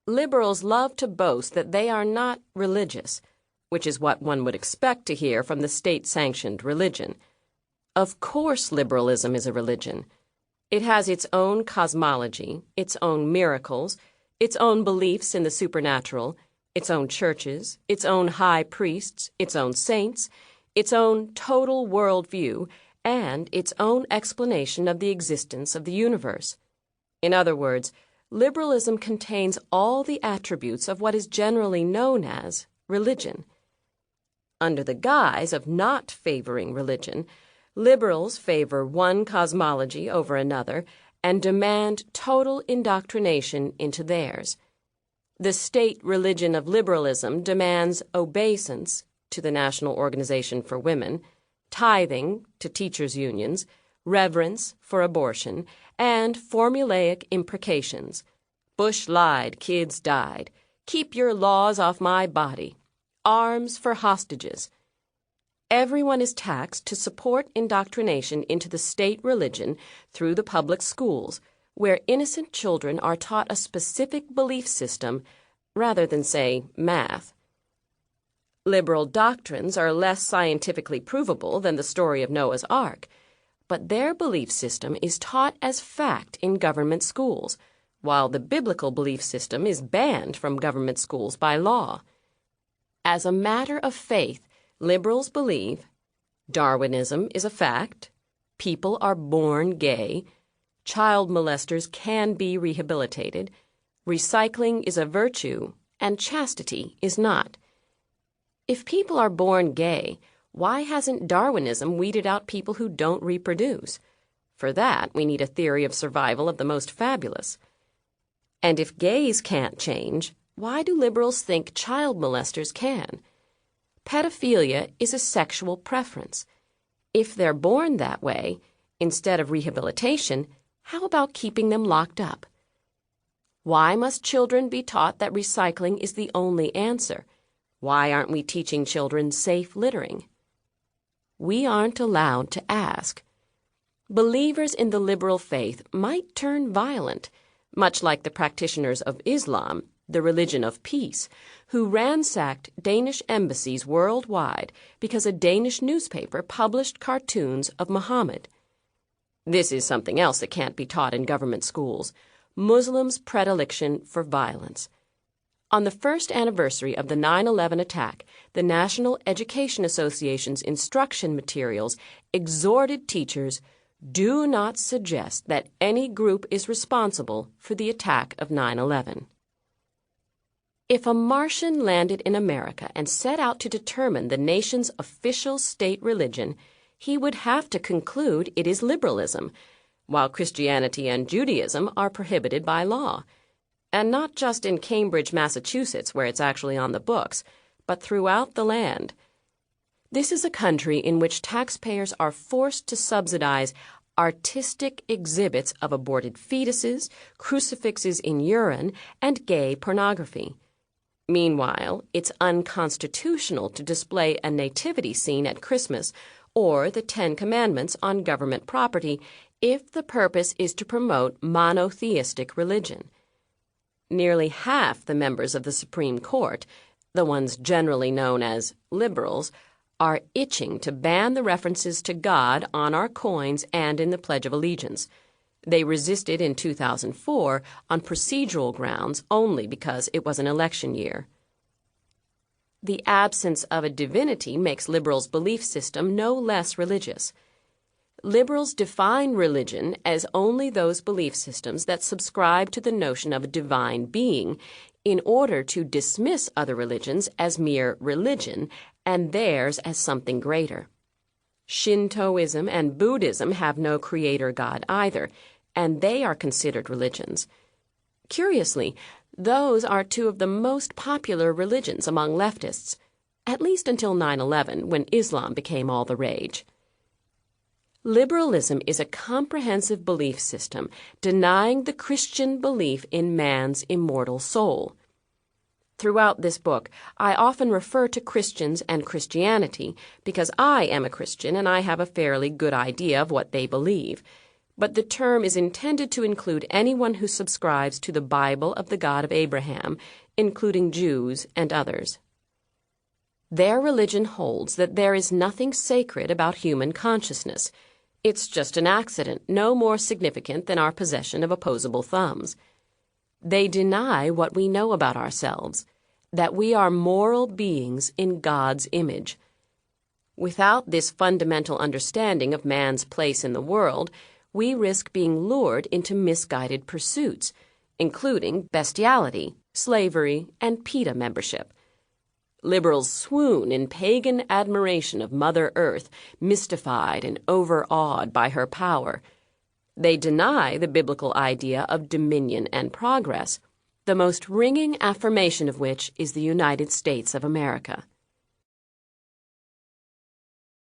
Liberals love to boast that they are not religious, which is what one would expect to hear from the state-sanctioned religion. Of course liberalism is a religion. It has its own cosmology, its own miracles, its own beliefs in the supernatural, its own churches, its own high priests, its own saints, its own total worldview, and its own explanation of the existence of the universe. In other words, liberalism contains all the attributes of what is generally known as religion. Under the guise of not favoring religion, liberals favor one cosmology over another and demand total indoctrination into theirs. The state religion of liberalism demands obeisance to the National Organization for Women, tithing to teachers' unions, reverence for abortion, and formulaic imprecations. Bush lied, kids died. Keep your laws off my body. Arms for hostages. Everyone is taxed to support indoctrination into the state religion through the public schools, where innocent children are taught a specific belief system rather than, say, math. Liberal doctrines are less scientifically provable than the story of Noah's Ark, but their belief system is taught as fact in government schools, while the biblical belief system is banned from government schools by law. As a matter of faith, liberals believe Darwinism is a fact, people are born gay, child molesters can be rehabilitated, recycling is a virtue, and chastity is not. If people are born gay, why hasn't Darwinism weeded out people who don't reproduce? For that, we need a theory of survival of the most fabulous. And if gays can't change, why do liberals think child molesters can? Pedophilia is a sexual preference. If they're born that way, instead of rehabilitation, how about keeping them locked up? Why must children be taught that recycling is the only answer? Why aren't we teaching children safe littering? We aren't allowed to ask. Believers in the liberal faith might turn violent, much like the practitioners of Islam, the religion of peace, who ransacked Danish embassies worldwide because a Danish newspaper published cartoons of Muhammad. This is something else that can't be taught in government schools: Muslims' predilection for violence. On the first anniversary of the 9/11 attack, the National Education Association's instruction materials exhorted teachers, do not suggest that any group is responsible for the attack of 9/11. If a Martian landed in America and set out to determine the nation's official state religion, he would have to conclude it is liberalism, while Christianity and Judaism are prohibited by law. And not just in Cambridge, Massachusetts, where it's actually on the books, but throughout the land. This is a country in which taxpayers are forced to subsidize artistic exhibits of aborted fetuses, crucifixes in urine, and gay pornography. Meanwhile, it's unconstitutional to display a nativity scene at Christmas or the Ten Commandments on government property if the purpose is to promote monotheistic religion. Nearly half the members of the Supreme Court, the ones generally known as liberals, are itching to ban the references to God on our coins and in the Pledge of Allegiance. They resisted in 2004 on procedural grounds only because it was an election year. The absence of a divinity makes liberals' belief system no less religious. Liberals define religion as only those belief systems that subscribe to the notion of a divine being in order to dismiss other religions as mere religion and theirs as something greater. Shintoism and Buddhism have no creator God either, and they are considered religions. Curiously, those are two of the most popular religions among leftists, at least until 9/11, when Islam became all the rage. Liberalism is a comprehensive belief system denying the Christian belief in man's immortal soul. Throughout this book, I often refer to Christians and Christianity because I am a Christian and I have a fairly good idea of what they believe. but the term is intended to include anyone who subscribes to the Bible of the God of Abraham, including Jews and others. Their religion holds that there is nothing sacred about human consciousness. It's just an accident, no more significant than our possession of opposable thumbs. They deny what we know about ourselves, that we are moral beings in God's image. Without this fundamental understanding of man's place in the world, we risk being lured into misguided pursuits, including bestiality, slavery, and PETA membership. Liberals swoon in pagan admiration of Mother Earth, mystified and overawed by her power. They deny the biblical idea of dominion and progress, the most ringing affirmation of which is the United States of America.